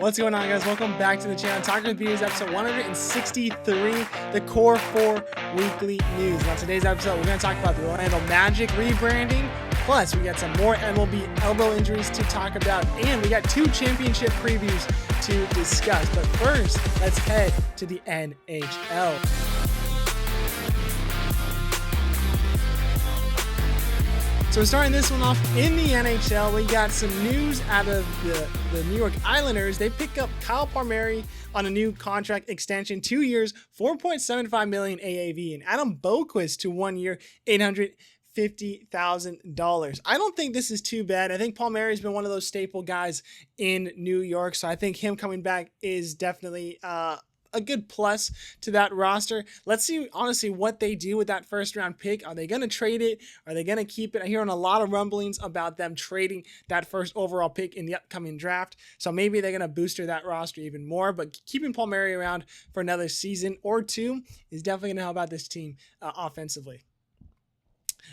What's going on, guys? Welcome back to the channel. Talking with Views, episode 163, the Core 4 Weekly News. And on today's episode, we're going to talk about the Orlando Magic rebranding. Plus, we got some more MLB elbow injuries to talk about, and we got 2 championship previews to discuss. But first, let's head to the NHL. So we're starting this one off in the NHL. We got some news out of the New York Islanders. They pick up Kyle Palmieri on a new contract extension, 2 years, $4.75 million AAV, and Adam Boquist to 1 year, $850,000. I don't think this is too bad. I think Palmieri's been one of those staple guys in New York, so I think him coming back is definitely a good plus to that roster. Let's see, honestly, what they do with that first round pick. Are they going to trade it? Are they going to keep it? I'm hearing a lot of rumblings about them trading that first overall pick in the upcoming draft. So maybe they're going to booster that roster even more. But keeping Palmieri around for another season or two is definitely going to help out this team offensively.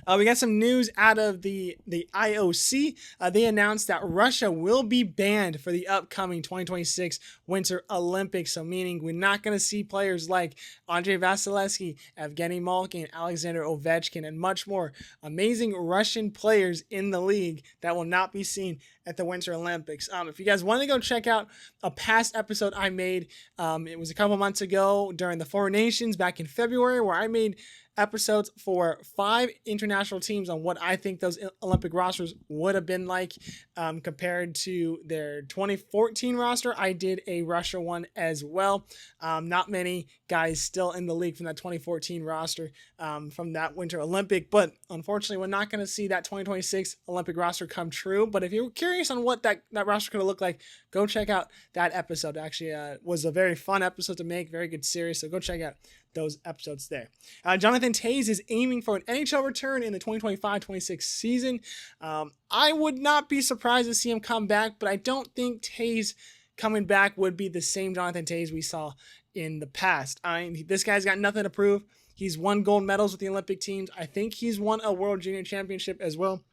We got some news out of the IOC. They announced that Russia will be banned for the upcoming 2026 Winter Olympics. So meaning we're not going to see players like Andrei Vasilevsky, Evgeny Malkin, Alexander Ovechkin, and much more amazing Russian players in the league that will not be seen at the Winter Olympics. If you guys want to go check out a past episode I made, it was a couple months ago during the Four Nations back in February, where I made episodes for 5 international teams on what I think those Olympic rosters would have been like compared to their 2014 roster. I did a Russia one as well. Not many guys still in the league from that 2014 roster from that Winter Olympic, but unfortunately we're not going to see that 2026 Olympic roster come true. But if you're curious on what that roster could look like, go check out that episode. Actually, was a very fun episode to make, very good series, so go check out those episodes there. Jonathan Toews is aiming for an NHL return in the 2025-26 season. I would not be surprised to see him come back, but I don't think Toews coming back would be the same Jonathan Toews we saw in the past. This guy's got nothing to prove. He's won gold medals with the Olympic teams. I think he's won a World Junior Championship as well.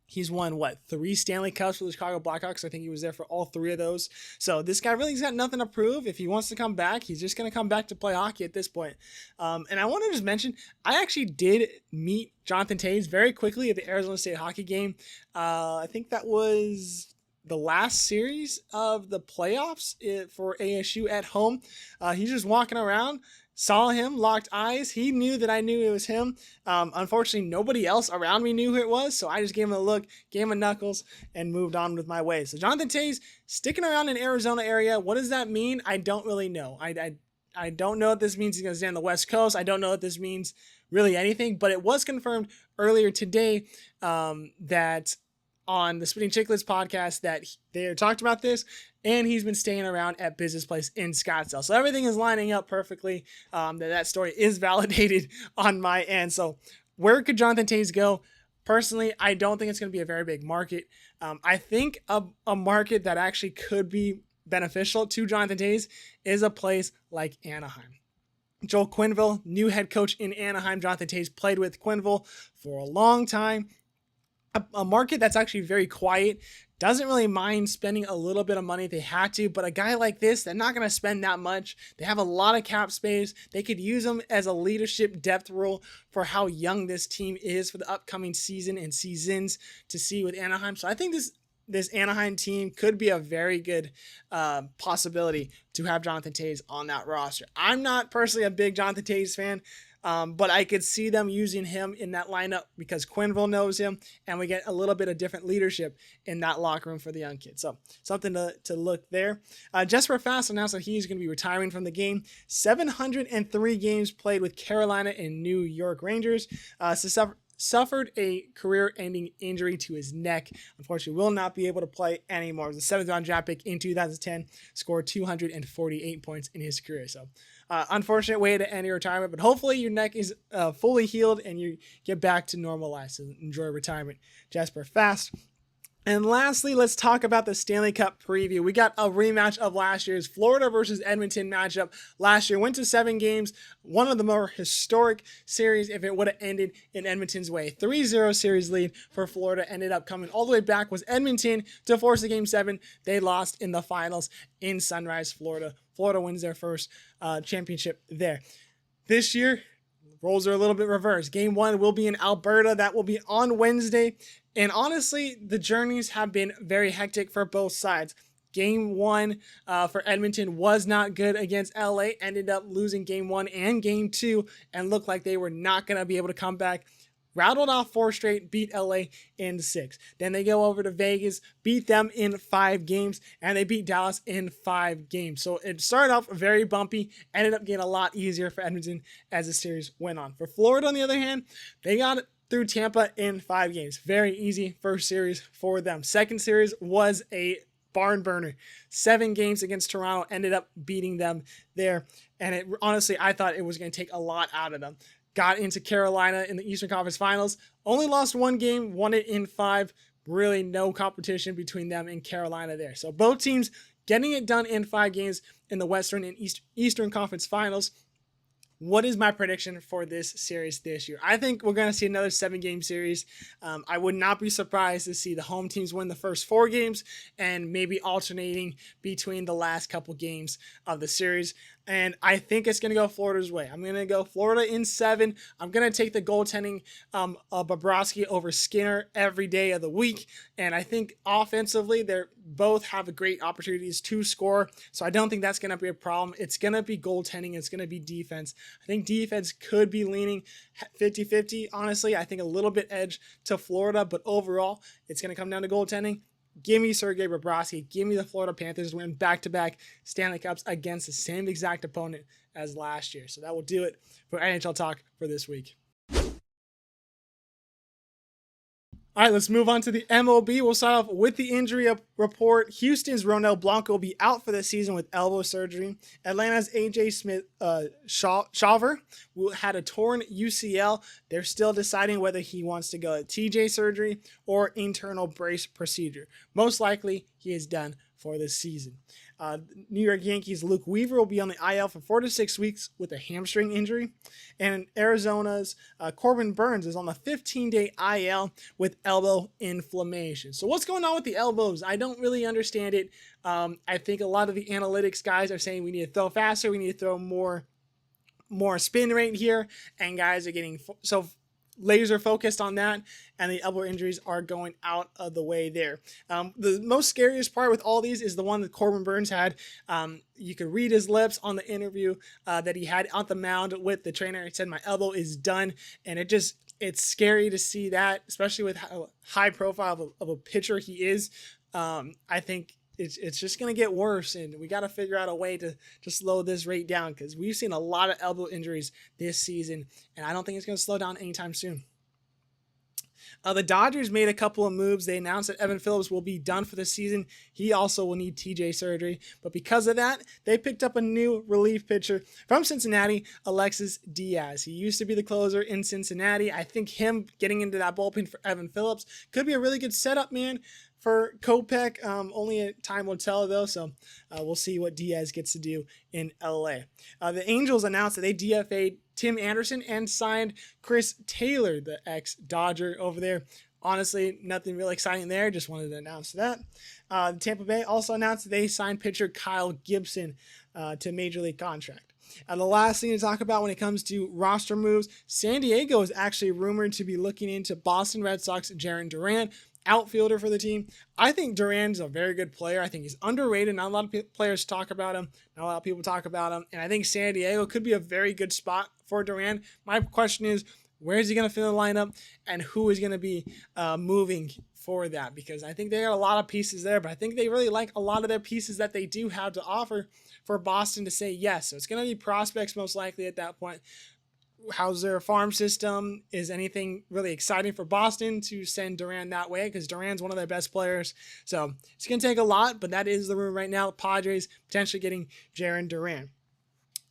He's won, 3 Stanley Cups for the Chicago Blackhawks. I think he was there for all 3 of those. So this guy really has got nothing to prove. If he wants to come back, he's just going to come back to play hockey at this point. And I want to just mention, I actually did meet Jonathan Toews very quickly at the Arizona State hockey game. I think that was the last series of the playoffs for ASU at home. He's just walking around. Saw him, locked eyes. He knew that I knew it was him. Unfortunately, nobody else around me knew who it was, so I just gave him a look, gave him a knuckles, and moved on with my way. So Jonathan Toews sticking around in Arizona area. What does that mean? I don't really know. I don't know what this means. He's going to stay on the West Coast. I don't know what this means really anything, but it was confirmed earlier today that on the Spitting Chicklets podcast that they talked about this, and he's been staying around at Business Place in Scottsdale. So everything is lining up perfectly. That story is validated on my end. So where could Jonathan Toews go? Personally, I don't think it's going to be a very big market. I think a market that actually could be beneficial to Jonathan Toews is a place like Anaheim. Joel Quenneville, new head coach in Anaheim. Jonathan Toews played with Quenneville for a long time. A market that's actually very quiet, doesn't really mind spending a little bit of money if they had to, but a guy like this, they're not going to spend that much. They have a lot of cap space. They could use him as a leadership depth role for how young this team is for the upcoming season and seasons to see with Anaheim. So I think this Anaheim team could be a very good possibility to have Jonathan Toews on that roster. I'm not personally a big Jonathan Toews fan, but I could see them using him in that lineup because Quenneville knows him, and we get a little bit of different leadership in that locker room for the young kids. So something to look there. Jesper Fast announced that he's going to be retiring from the game. 703 games played with Carolina and New York Rangers. Suffered a career-ending injury to his neck. Unfortunately, will not be able to play anymore. He was a 7th-round draft pick in 2010, scored 248 points in his career. So, unfortunate way to end your retirement, but hopefully your neck is fully healed and you get back to normal life. So, enjoy retirement, Jesper Fast. And lastly, let's talk about the Stanley Cup preview. We got a rematch of last year's Florida versus Edmonton matchup. Last year went to 7 games, one of the more historic series if it would have ended in Edmonton's way. 3-0 series lead for Florida ended up coming all the way back was Edmonton to force a Game 7. They lost in the finals in Sunrise, Florida. Florida wins their first championship there. This year, roles are a little bit reversed. Game 1 will be in Alberta. That will be on Wednesday. And honestly, the journeys have been very hectic for both sides. Game 1 for Edmonton was not good against LA. Ended up losing Game 1 and Game 2 and looked like they were not going to be able to come back. Rattled off 4 straight, beat LA in 6. Then they go over to Vegas, beat them in 5 games, and they beat Dallas in 5 games. So it started off very bumpy, ended up getting a lot easier for Edmonton as the series went on. For Florida, on the other hand, they got it through Tampa in 5 games. Very easy first series for them. Second series was a barn burner. 7 games against Toronto, ended up beating them there. And honestly, I thought it was going to take a lot out of them. Got into Carolina in the Eastern Conference Finals. Only lost 1 game, won it in 5. Really no competition between them and Carolina there. So both teams getting it done in 5 games in the Western and Eastern Conference Finals. What is my prediction for this series this year? I think we're going to see another 7-game series. I would not be surprised to see the home teams win the first 4 games and maybe alternating between the last couple games of the series. And I think it's going to go Florida's way. I'm going to go Florida in 7. I'm going to take the goaltending of Bobrovsky over Skinner every day of the week. And I think offensively, they both have great opportunities to score. So I don't think that's going to be a problem. It's going to be goaltending. It's going to be defense. I think defense could be leaning 50-50. Honestly, I think a little bit edge to Florida. But overall, it's going to come down to goaltending. Give me Sergei Bobrovsky. Give me the Florida Panthers win back-to-back Stanley Cups against the same exact opponent as last year. So that will do it for NHL Talk for this week. All right, let's move on to the MLB. We'll start off with the injury report. Houston's Ronel Blanco will be out for the season with elbow surgery. Atlanta's AJ Smith-Shawver had a torn UCL. They're still deciding whether he wants to go TJ surgery or internal brace procedure. Most likely, he is done for the season. New York Yankees' Luke Weaver will be on the IL for 4 to 6 weeks with a hamstring injury. And Arizona's Corbin Burns is on the 15-day IL with elbow inflammation. So what's going on with the elbows? I don't really understand it. I think a lot of the analytics guys are saying we need to throw faster. We need to throw more spin rate here. And guys are getting so laser focused on that, and the elbow injuries are going out of the way there. The most scariest part with all these is the one that Corbin Burns had. You could read his lips on the interview that he had on the mound with the trainer. He said, "My elbow is done," and it's scary to see that, especially with how high profile of a pitcher he is. I think it's just going to get worse, and we got to figure out a way to slow this rate down because we've seen a lot of elbow injuries this season, and I don't think it's going to slow down anytime soon. The Dodgers made a couple of moves. They announced that Evan Phillips will be done for the season. He also will need TJ surgery. But because of that, they picked up a new relief pitcher from Cincinnati, Alexis Diaz. He used to be the closer in Cincinnati. I think him getting into that bullpen for Evan Phillips could be a really good setup, man, for Kopech. Only time will tell, though, so we'll see what Diaz gets to do in LA. The Angels announced that they DFA'd Tim Anderson and signed Chris Taylor, the ex-Dodger over there. Honestly, nothing really exciting there. Just wanted to announce that. Tampa Bay also announced that they signed pitcher Kyle Gibson to Major League contract. The last thing to talk about when it comes to roster moves, San Diego is actually rumored to be looking into Boston Red Sox Jarren Duran, outfielder for the team. I think Duran's a very good player. I think he's underrated. Not a lot of players talk about him. Not a lot of people talk about him. And I think San Diego could be a very good spot for Duran. My question is, where is he going to fit in the lineup, and who is going to be moving for that? Because I think they got a lot of pieces there, but I think they really like a lot of their pieces that they do have to offer for Boston to say yes. So it's going to be prospects most likely at that point. How's their farm system? Is anything really exciting for Boston to send Duran that way? Because Duran's one of their best players. So it's going to take a lot, but that is the rumor right now. Padres potentially getting Jarren Duran.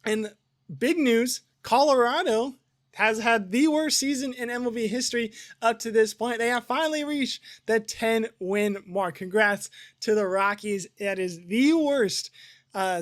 And big news, Colorado has had the worst season in MLB history up to this point. They have finally reached the 10-win mark. Congrats to the Rockies. That is the worst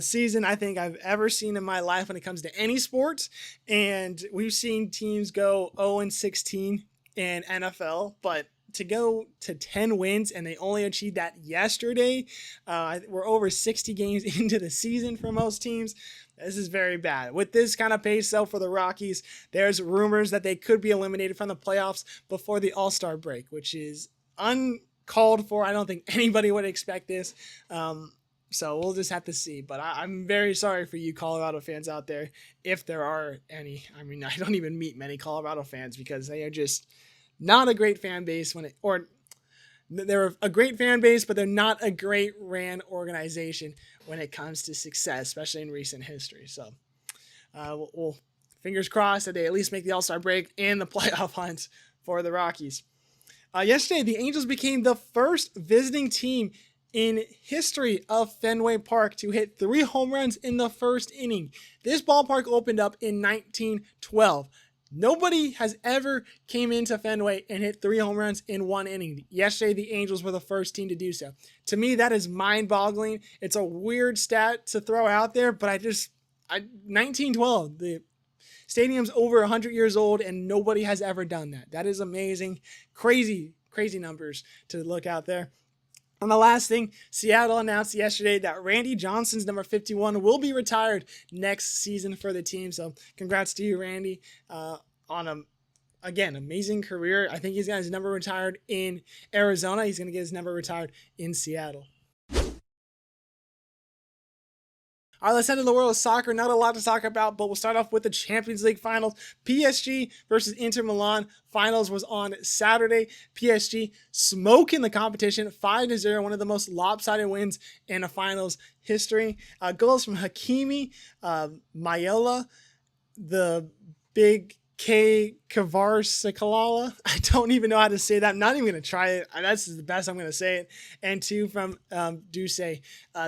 season I think I've ever seen in my life when it comes to any sports. And we've seen teams go 0-16 in NFL, but to go to 10 wins and they only achieved that yesterday. We're over 60 games into the season for most teams. This is very bad. With this kind of pace, though, for the Rockies, there's rumors that they could be eliminated from the playoffs before the All-Star break, which is uncalled for. I don't think anybody would expect this. So we'll just have to see. But I'm very sorry for you Colorado fans out there, if there are any. I mean, I don't even meet many Colorado fans because they are just not a great fan base they're a great fan base, but they're not a great ran organization when it comes to success, especially in recent history. So we'll fingers crossed that they at least make the All-Star break and the playoff hunt for the Rockies. Yesterday, the Angels became the first visiting team in history of Fenway Park to hit 3 home runs in the first inning. This ballpark opened up in 1912. Nobody has ever came into Fenway and hit 3 home runs in 1 inning. Yesterday, the Angels were the first team to do so. To me, that is mind-boggling. It's a weird stat to throw out there, but 1912, the stadium's over 100 years old, and nobody has ever done that. That is amazing. Crazy, crazy numbers to look out there. And the last thing, Seattle announced yesterday that Randy Johnson's number 51 will be retired next season for the team. So congrats to you, Randy, on again, amazing career. I think he's got his number retired in Arizona. He's going to get his number retired in Seattle. All right, let's head to the world of soccer. Not a lot to talk about, but we'll start off with the Champions League finals. PSG versus Inter Milan finals was on Saturday. PSG smoking the competition 5-0, one of the most lopsided wins in a finals history. Goals from Hakimi, Mayola, the big K Kvaratskhelia. I don't even know how to say that. I'm not even going to try it. That's the best I'm going to say it. And 2 from Duce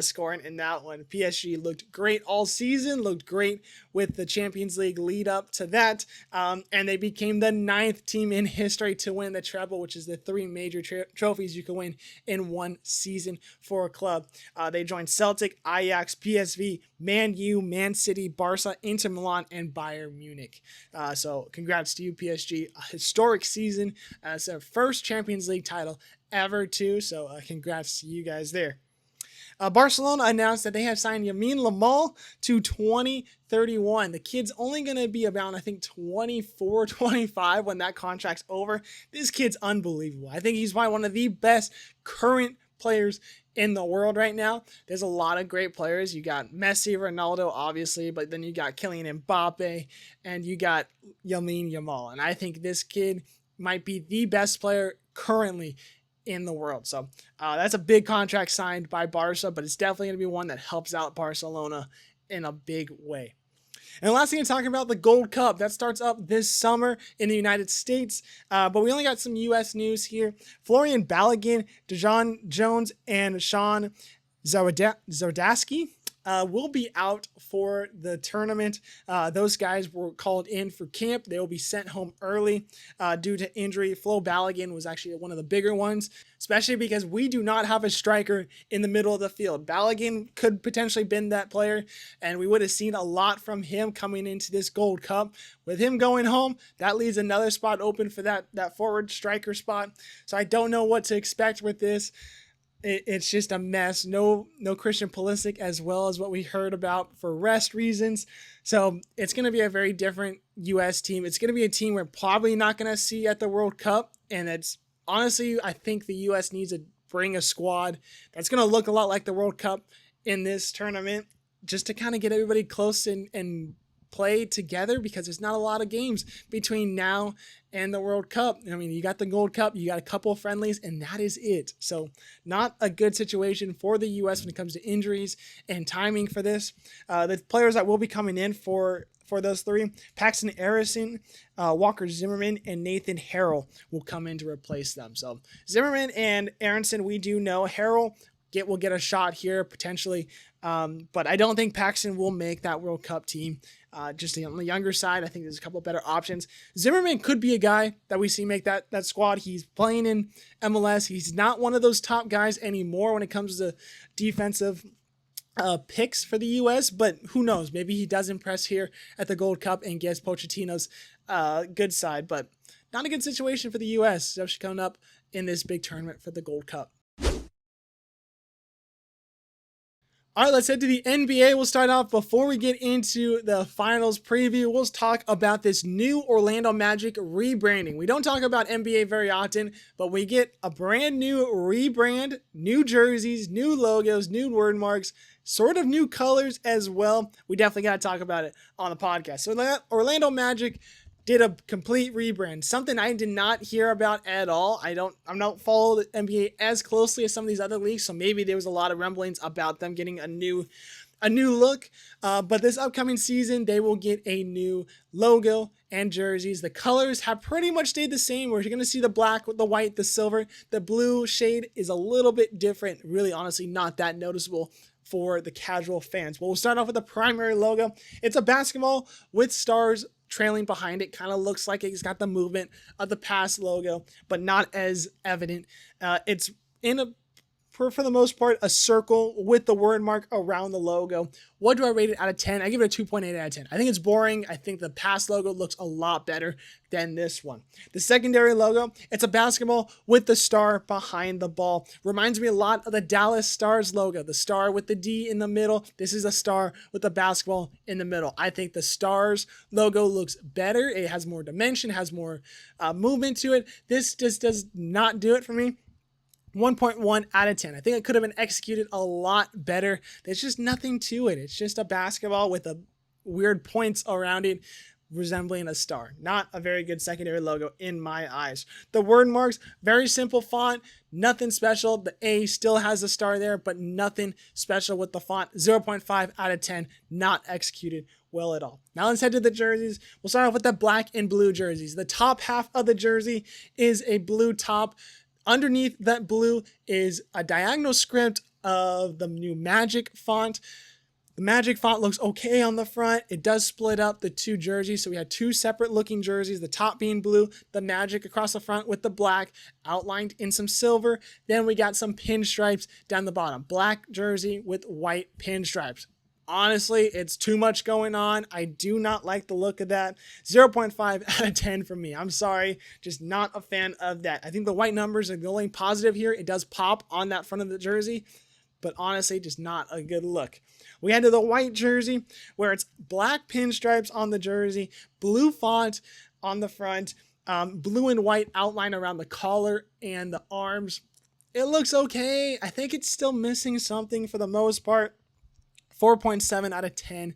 scoring in that one. PSG looked great all season, looked great with the Champions League lead up to that. And they became the 9th team in history to win the treble, which is the 3 major trophies you can win in one season for a club. They joined Celtic, Ajax, PSV, Man U, Man City, Barca, Inter Milan, and Bayern Munich. So congrats to you, PSG. A historic season. It's their first Champions League title ever, too. So congrats to you guys there. Barcelona announced that they have signed Lamine Yamal to 2031. The kid's only going to be about, I think, 24, 25 when that contract's over. This kid's unbelievable. I think he's probably one of the best current players in the world right now. There's a lot of great players. You got Messi, Ronaldo, obviously, but then you got Kylian Mbappe and you got Lamine Yamal. And I think this kid might be the best player currently in the world. So that's a big contract signed by Barca, but it's definitely going to be one that helps out Barcelona in a big way. And the last thing I'm talking about, the Gold Cup. That starts up this summer in the United States. But we only got some U.S. news here. Florian Balogun, DeJon Jones, and Sean Zardaski will be out for the tournament. Those guys were called in for camp. They will be sent home early due to injury. Flo Balogun was actually one of the bigger ones, especially because we do not have a striker in the middle of the field. Balogun could potentially been that player, and we would have seen a lot from him coming into this Gold Cup. With him going home, that leaves another spot open for that forward striker spot. So I don't know what to expect with this. It's just a mess. No Christian Pulisic, as well as what we heard about for rest reasons. So it's going to be a very different U.S. team. It's going to be a team we're probably not going to see at the World Cup. And it's honestly, I think the U.S. needs to bring a squad that's going to look a lot like the World Cup in this tournament, just to kind of get everybody close and play together, because there's not a lot of games between now and the World Cup. I mean, you got the Gold Cup, you got a couple of friendlies, and that is it. So not a good situation for the U.S. when it comes to injuries and timing for this. The players that will be coming in for those 3, Paxton Aaronson, Walker Zimmerman, and Nathan Harrell will come in to replace them. So Zimmerman and Aaronson, we do know. Harrell will get a shot here potentially, but I don't think Paxton will make that World Cup team. just on the younger side, I think there's a couple better options. Zimmerman could be a guy that we see make that squad. He's playing in MLS. He's not one of those top guys anymore when it comes to defensive picks for the U.S., but who knows? Maybe he does impress here at the Gold Cup and gets Pochettino's good side, but not a good situation for the U.S., especially coming up in this big tournament for the Gold Cup. All right, let's head to the NBA. We'll start off before we get into the finals preview. We'll talk about this new Orlando Magic rebranding. We don't talk about NBA very often, but we get a brand new rebrand, new jerseys, new logos, new word marks, sort of new colors as well. We definitely got to talk about it on the podcast. So Orlando Magic did a complete rebrand, something I did not hear about at all. I don't follow the NBA as closely as some of these other leagues, so maybe there was a lot of rumblings about them getting a new look. But this upcoming season, they will get a new logo and jerseys. The colors have pretty much stayed the same. We're going to see the black with the white, the silver. The blue shade is a little bit different. Really, honestly, not that noticeable for the casual fans. But we'll start off with the primary logo. It's a basketball with stars trailing behind it. Kind of looks like it's got the movement of the past logo, but not as evident. It's in for the most part, a circle with the word mark around the logo. What do I rate it out of 10? I give it a 2.8 out of 10. I think it's boring. I think the past logo looks a lot better than this one. The secondary logo, it's a basketball with the star behind the ball. Reminds me a lot of the Dallas Stars logo, the star with the D in the middle. This is a star with the basketball in the middle. I think the Stars logo looks better. It has more dimension, has more movement to it. This just does not do it for me. 1.1 out of 10. I think it could have been executed a lot better. There's just nothing to it. It's just a basketball with a weird points around it resembling a star. Not a very good secondary logo in my eyes. The word marks, very simple font, nothing special. The A still has a star there, but nothing special with the font. 0.5 out of 10, not executed well at all. Now let's head to the jerseys. We'll start off with the black and blue jerseys. The top half of the jersey is a blue top. Underneath that blue is a diagonal script of the new Magic font. The Magic font looks okay on the front. It does split up the two jerseys, so we had two separate looking jerseys, the top being blue, the Magic across the front with the black outlined in some silver. Then we got some pinstripes down the bottom. Black jersey with white pinstripes. Honestly, it's too much going on. I do not like the look of that. 0.5 out of 10 for me. I'm sorry, just not a fan of that. I think the white numbers are the only positive here. It does pop on that front of the jersey, but honestly, just not a good look. We head to the white jersey where it's black pinstripes on the jersey, blue font on the front, blue and white outline around the collar and the arms. It looks okay. I think it's still missing something for the most part. 4.7 out of 10.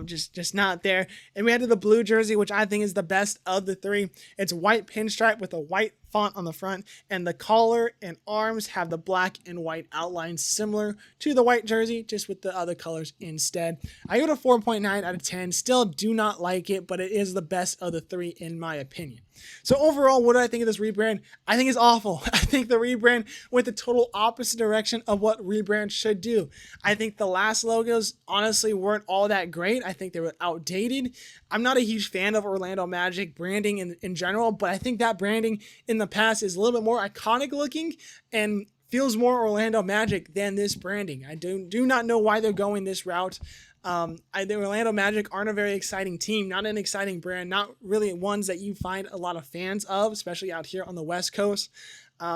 Just not there. And we had to the blue jersey, which I think is the best of the three. It's white pinstripe with a white font on the front, and the collar and arms have the black and white outlines similar to the white jersey, just with the other colors instead. I give it a 4.9 out of 10. Still do not like it, but it is the best of the three in my opinion. So overall, what do I think of this rebrand? I think it's awful. I think the rebrand went the total opposite direction of what rebrand should do. I think the last logos honestly weren't all that great. I think they were outdated. I'm not a huge fan of Orlando Magic branding in general, but I think that branding in the past is a little bit more iconic looking and feels more Orlando Magic than this branding. I do not know why they're going this route. The Orlando Magic aren't a very exciting team, not an exciting brand, not really ones that you find a lot of fans of, especially out here on the West Coast.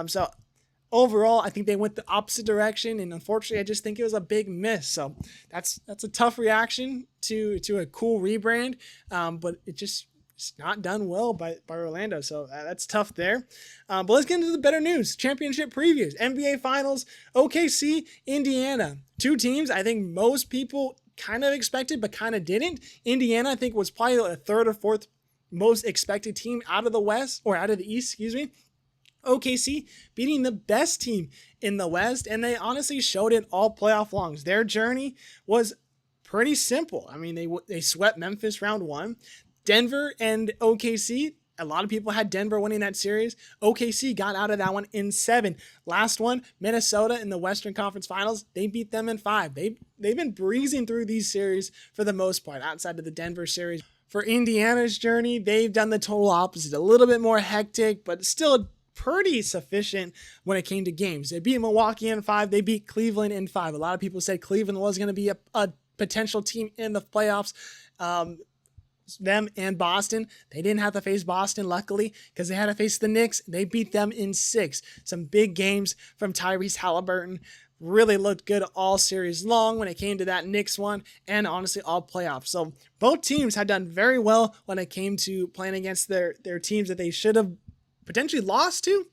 So overall, I think they went the opposite direction, and unfortunately, I just think it was a big miss. So that's a tough reaction to a cool rebrand, but it's not done well by Orlando, so that's tough there. But let's get into the better news. Championship previews, NBA Finals, OKC, Indiana. Two teams I think most people kind of expected, but kind of didn't. Indiana, I think, was probably the third or fourth most expected team out of the West, or out of the East, excuse me. OKC beating the best team in the West, and they honestly showed it all playoff longs. Their journey was pretty simple. I mean, they swept Memphis round one. Denver and OKC A lot of people had Denver winning that series. OKC got out of that one in 7. Last one, Minnesota in the Western Conference Finals, they beat them in 5. They've been breezing through these series for the most part, outside of the Denver series. For Indiana's journey, they've done the total opposite. A little bit more hectic, but still pretty sufficient when it came to games. They beat Milwaukee in 5. They beat Cleveland in 5. A lot of people said Cleveland was going to be a potential team in the playoffs. Them and Boston, they didn't have to face Boston, luckily, because they had to face the Knicks. They beat them in 6. Some big games from Tyrese Halliburton. Really looked good all series long when it came to that Knicks one, and honestly all playoffs. So both teams had done very well when it came to playing against their teams that they should have potentially lost to,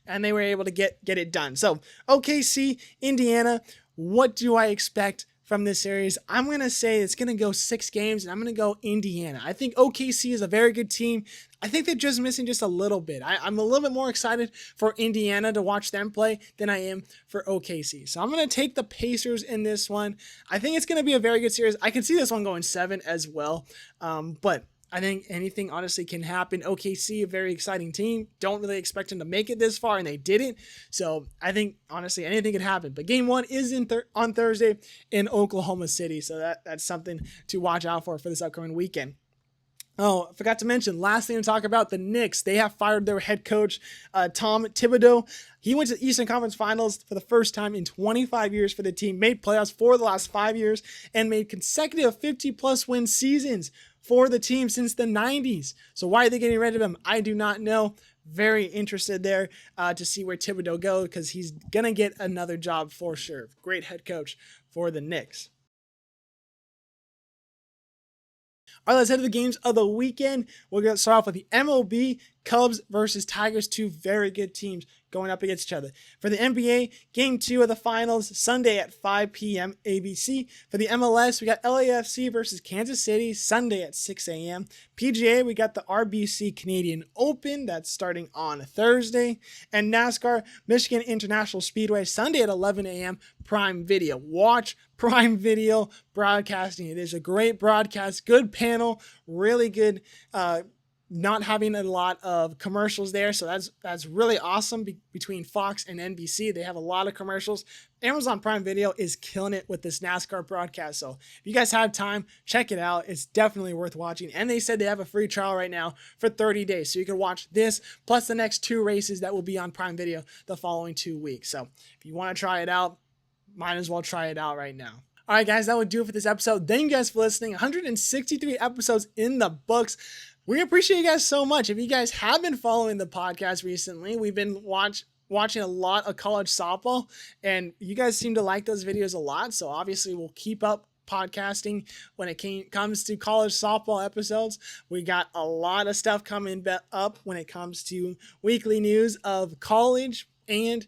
and they were able to get it done. So OKC, Indiana, what do I expect from this series? I'm going to say it's going to go 6 games, and I'm going to go Indiana. I think OKC is a very good team. I think they're just missing just a little bit. I'm a little bit more excited for Indiana to watch them play than I am for OKC. So I'm going to take the Pacers in this one. I think it's going to be a very good series. I can see this one going 7 as well, but I think anything honestly can happen. OKC, a very exciting team. Don't really expect them to make it this far, and they didn't. So I think honestly anything can happen. But game 1 is on Thursday in Oklahoma City. So that's something to watch out for this upcoming weekend. Oh, I forgot to mention, last thing to talk about, the Knicks. They have fired their head coach, Tom Thibodeau. He went to the Eastern Conference Finals for the first time in 25 years for the team, made playoffs for the last 5 years, and made consecutive 50-plus win seasons for the team since the 90s. So why are they getting rid of him? I do not know. Very interested there to see where Thibodeau goes, because he's going to get another job for sure. Great head coach for the Knicks. All right, let's head to the games of the weekend. We're going to start off with the MLB, Cubs versus Tigers, 2 very good teams going up against each other. For the NBA, Game 2 of the Finals, Sunday at 5 p.m. ABC. For the MLS, we got LAFC versus Kansas City, Sunday at 6 a.m. PGA, we got the RBC Canadian Open, that's starting on Thursday. And NASCAR, Michigan International Speedway, Sunday at 11 a.m. Prime Video. Watch Prime Video broadcasting. It is a great broadcast, good panel, really good, not having a lot of commercials there, so that's really awesome. Between Fox and NBC, they have a lot of commercials. Amazon Prime Video is killing it with this NASCAR broadcast, so if you guys have time, check it out. It's definitely worth watching, and they said they have a free trial right now for 30 days, so you can watch this plus the next 2 races that will be on Prime Video the following 2 weeks. So if you want to try it out, might as well try it out right now. All right, guys, that would do it for this episode. Thank you guys for listening. 163 episodes in the books. We appreciate you guys so much. If you guys have been following the podcast recently, we've been watching a lot of college softball, and you guys seem to like those videos a lot. So obviously we'll keep up podcasting when it comes to college softball episodes. We got a lot of stuff coming up when it comes to weekly news of college and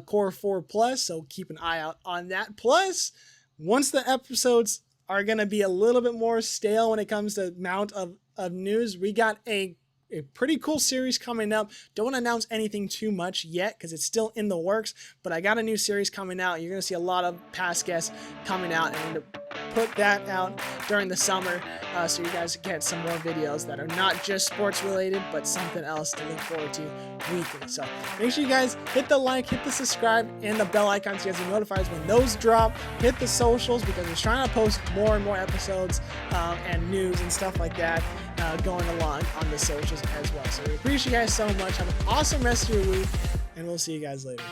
Core 4 Plus. So keep an eye out on that. Plus, once the episodes are going to be a little bit more stale when it comes to amount of news, we got a pretty cool series coming up. Don't want to announce anything too much yet because it's still in the works, but I got a new series coming out. You're going to see a lot of past guests coming out, and I'm going to put that out during the summer so you guys get some more videos that are not just sports related, but something else to look forward to weekly. So make sure you guys hit the like, hit the subscribe, and the bell icon so you guys get notified when those drop. Hit the socials because we're trying to post more and more episodes and news and stuff like that going along on the socials as well. So we appreciate you guys so much. Have an awesome rest of your week, and we'll see you guys later.